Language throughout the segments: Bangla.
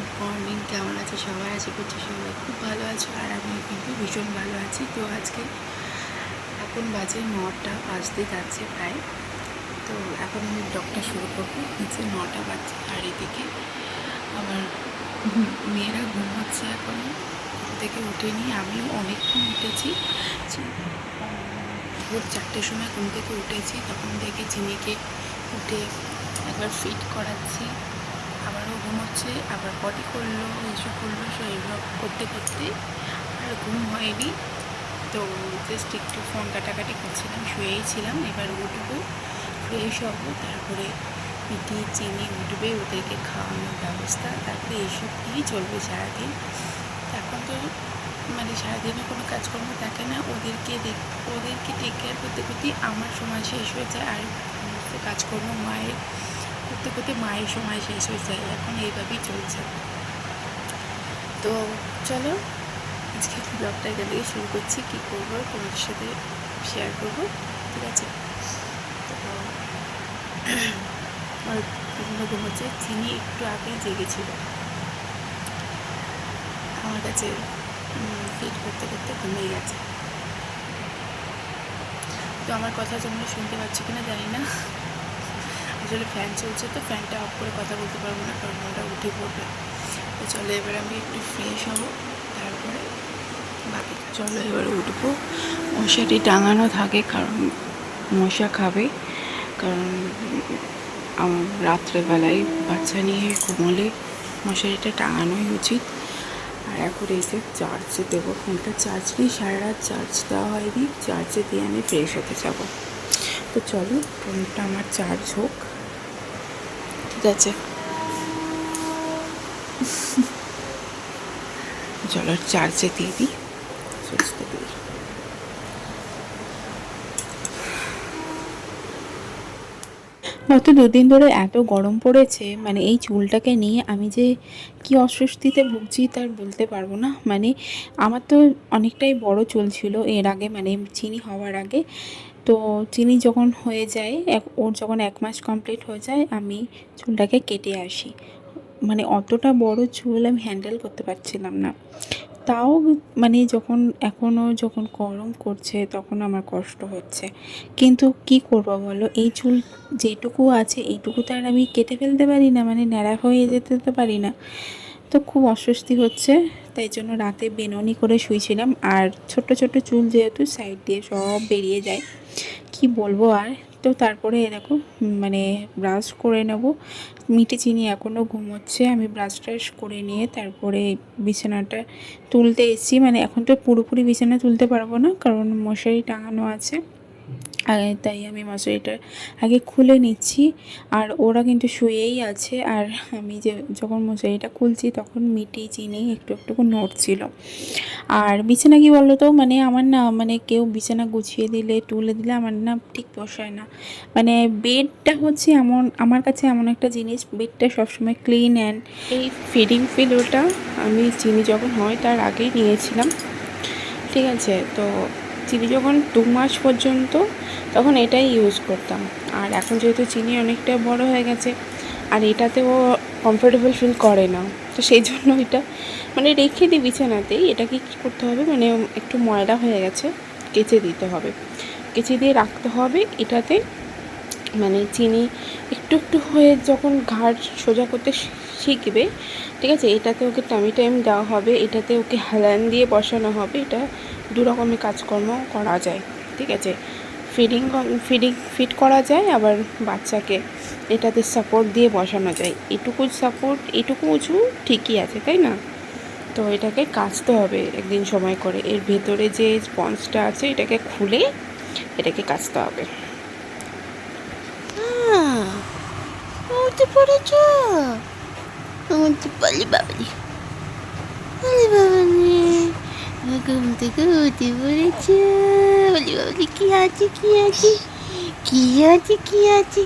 Good morning. কেমন আছে সবাই? আশা করছি সবাই খুব ভালো আছো, আর আমি কিন্তু ভীষণ ভালো আছি। তো আজকে এখন বাজে 9টা বাজতে যাচ্ছে প্রায়। তো এখন আমি ব্লগটা শুরু করবো। নিচে 9টা বাজছে, আর এদিকে আমার মেয়েরা ঘুমোচ্ছে, এখনও ঘুম থেকে উঠেনি। আমিও অনেকক্ষণ উঠেছি, ভোর 4টের সময় ঘুম থেকে উঠেছি। তখন থেকে চিনিকে উঠে একবার ফিট করাচ্ছি, আবারও ঘুমোচ্ছে, আবার পটি করলো, এসব করলো, এইসব করতে করতে আর ঘুম হয়নি। তো জাস্ট একটু ফোন কাটাকাটি করছিলাম, শুয়েই ছিলাম। এবার উঠবো, ফ্রেশ হবো, তারপরে পিটি চিনি উঠবে, ওদেরকে খাওয়ানোর ব্যবস্থা, তারপরে এইসব দিয়েই চলবে সারাদিন। এখন তো মানে সারাদিনে কোনো কাজকর্ম থাকে না, ওদেরকে টেক কেয়ার করতে করতেই আমার সময় শেষ হয়ে যায়, আর সমস্ত কাজকর্ম করতে করতে মায়ের সময় শেষ হয়ে যায়। এখন এইভাবেই চলছে। তো চলো আজকে ব্লগটা এখান থেকে শুরু করছি। কী করবো তোমাদের সাথে শেয়ার করবো, ঠিক আছে? তো আর বিভিন্ন ঘুমোচ্ছে। চিনি একটু আগেই জেগেছিল আমার কাছে, ফিট করতে করতে ঘুমিয়ে গেছে। তো আমার কথা তোমরা শুনতে পাচ্ছ কিনা জানি না, আসলে ফ্যান চলছে, তো ফ্যানটা অফ করে কথা বলতে পারবো না, কারণ ওটা উঠে পড়বে। তো চলো এবার আমি একটু ফ্রেশ হবো, তারপরে বাকি চলো এবার উঠবো। মশারি টাঙানো থাকে, কারণ মশা খাবে, কারণ রাত্রেবেলায় বাচ্চা নিয়ে ঘুমোলে মশারিটা টাঙানোই উচিত। আর এখন এসে চার্জে দেবো, ফোনটা চার্জ নেই, সারা রাত চার্জ দেওয়া হয়নি, চার্জে দিয়ে আমি ফ্রেশ হতে যাবো। তো চলো ফোনটা আমার চার্জ হোক, ঠিক আছে? চলো চার্জে দিয়ে দিই, সুইচটা দিই। গত দুদিন ধরে এত গরম পড়েছে, মানে এই চুলটাকে নিয়ে আমি যে কি অস্বস্তিতে ভুগছি তার বলতে পারবো না। মানে আমার তো অনেকটাই বড় চুল ছিল এর আগে, মানে চিনি হওয়ার আগে। তো চিনি যখন হয়ে যায়, ওর যখন 1 মাস কমপ্লিট হয়ে যায়, আমি চুলটাকে কেটে আসি। মানে অতটা বড় চুল আমি হ্যান্ডেল করতে পারছিলাম না। তাও মানে যখন গরম করছে তখন আমার কষ্ট হচ্ছে, কিন্তু কি করবো বলো? এই চুল যেটুকু আছে এইটুকু তো আর আমি কেটে ফেলতে পারি না, মানে ন্যাড়া হয়ে যেতে তো পারি না। তো খুব অস্বস্তি হচ্ছে, তাই জন্য রাতে বেনুনি করে শুয়েছিলাম। আর ছোট্ট ছোট্ট চুল যেহেতু সাইড দিয়ে সব বেরিয়ে যায়, কি বলবো আর। তো তারপরে দেখো, মানে ব্রাশ করে নেব। মিঠে চিনি এখনও ঘুমোচ্ছে, আমি ব্রাশ ট্রাশ করে নিয়ে তারপরে বিছানাটা তুলতে এসেছি। মানে এখন তো পুরোপুরি বিছানা তুলতে পারবো না, কারণ মশারি টাঙানো আছে, তাই আমি মশারিটা আগে খুলে নিচ্ছি। আর ওরা কিন্তু শুয়েই আছে, আর আমি যখন মশারিটা খুলছি তখন মিটি চিনি একটু একটু নড়ছিল। আর বিছানা কি বলো তো, মানে আমার না, মানে কেউ বিছানা গুছিয়ে দিলে তুলে দিলে আমার না ঠিক পোষায় না। মানে বেডটা হচ্ছে এমন, আমার কাছে এমন একটা জিনিস, বেডটা সবসময় ক্লিন অ্যান্ড এই ফিডিং পিলোটা আমি চিনি যখন হয় তার আগেই নিয়েছিলাম, ঠিক আছে? তো চিনি যখন 2 মাস পর্যন্ত তখন এটাই ইউজ করতাম। আর এখন যেহেতু চিনি অনেকটা বড় হয়ে গেছে, আর এটাতেও কমফোর্টেবল ফিল করে না, তো সেই জন্য এটা মানে রেখে দিই বিছানাতেই। এটাকে কী করতে হবে, মানে একটু ময়লা হয়ে গেছে, কেচে দিতে হবে, কেচে দিয়ে রাখতে হবে। এটাতে মানে চিনি একটু একটু হয়ে যখন ঘাড় সোজা করতে শিখবে, ঠিক আছে, এটাতে ওকে টামি টাইম দেওয়া হবে, এটাতে ওকে হেলান দিয়ে বসানো হবে। এটা 2 রকমের কাজকর্ম করা যায়, ঠিক আছে? ফিট করা যায়, আবার বাচ্চাকে এটাতে সাপোর্ট দিয়ে বসানো যায়। এটুকু উঁচু ঠিকই আছে, তাই না? তো এটাকে কাচতে হবে একদিন সময় করে, এর ভেতরে যে স্পঞ্জটা আছে এটাকে খুলে এটাকে কাচতে হবে। উঠে পড়েছ? উঠে পড়লি বাবালি, বাবালি, ঘুম থেকে উঠে পড়েছ? বলি বাবালি, কি আছে কি আছে কি আছে কি আছে,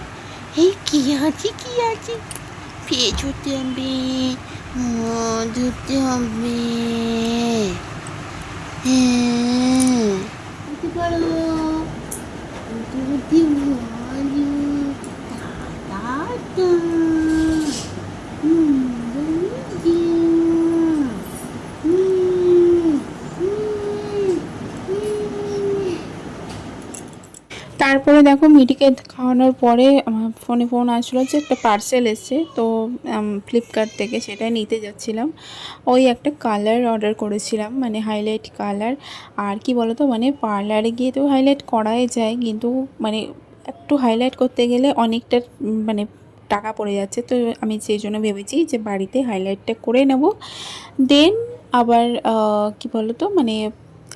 এই কি আছে কি আছে? পেয়ে ছুটতে হবে, ধরতে হবে। হ্যাঁ, উঠে পড়ো, উঠে উঠে বলো টাটা। দেখো মিটিকে খাওয়ানোর পরে আমার ফোনে ফোন আসলো যে একটা পার্সেল এসছে, তো ফ্লিপকার্ট থেকে সেটাই নিতে যাচ্ছিলাম। ওই একটা কালার অর্ডার করেছিলাম, মানে হাইলাইট কালার। আর কি বলো তো, মানে পার্লারে গিয়ে তো হাইলাইট করাই যায়, কিন্তু মানে একটু হাইলাইট করতে গেলে অনেকটা মানে টাকা পড়ে যাচ্ছে। তো আমি সেই জন্য ভেবেছি যে বাড়িতে হাইলাইটটা করে নেব, দেন আবার কি বলো তো, মানে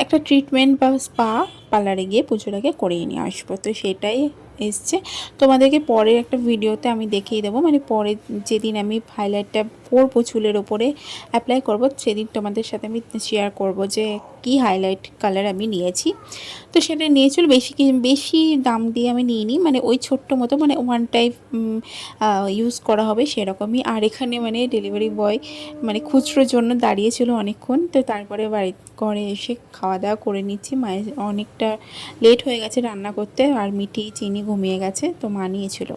একটা ট্রিটমেন্ট বা স্পা পার্লারে গিয়ে পুজোর আগে করিয়ে নিয়ে আসবো। তো সেটাই এসছে। তোমাদেরকে পরের একটা ভিডিওতে আমি দেখিয়ে দেবো, মানে পরে যেদিন আমি হাইলাইটটা করবো চুলের ওপরে অ্যাপ্লাই করব, সেদিন তোমাদের সাথে আমি শেয়ার করব যে কি হাইলাইট কালার আমি নিয়েছি। তো সেটা নিয়েছিল, বেশি দাম দিয়ে আমি নিইনি, মানে ওই ছোট্ট মতো, মানে ওয়ান টাইপ ইউজ করা হবে সেরকমই। আর এখানে মানে ডেলিভারি বয় মানে খুচরোর জন্য দাঁড়িয়েছিল অনেকক্ষণ। তো তারপরে ঘরে এসে খাওয়া দাওয়া করে নিচ্ছি। মায়ের অনেকটা লেট হয়ে গেছে রান্না করতে, আর মিঠি চিনি ঘুমিয়ে গেছে, তো মা নিয়েছিল।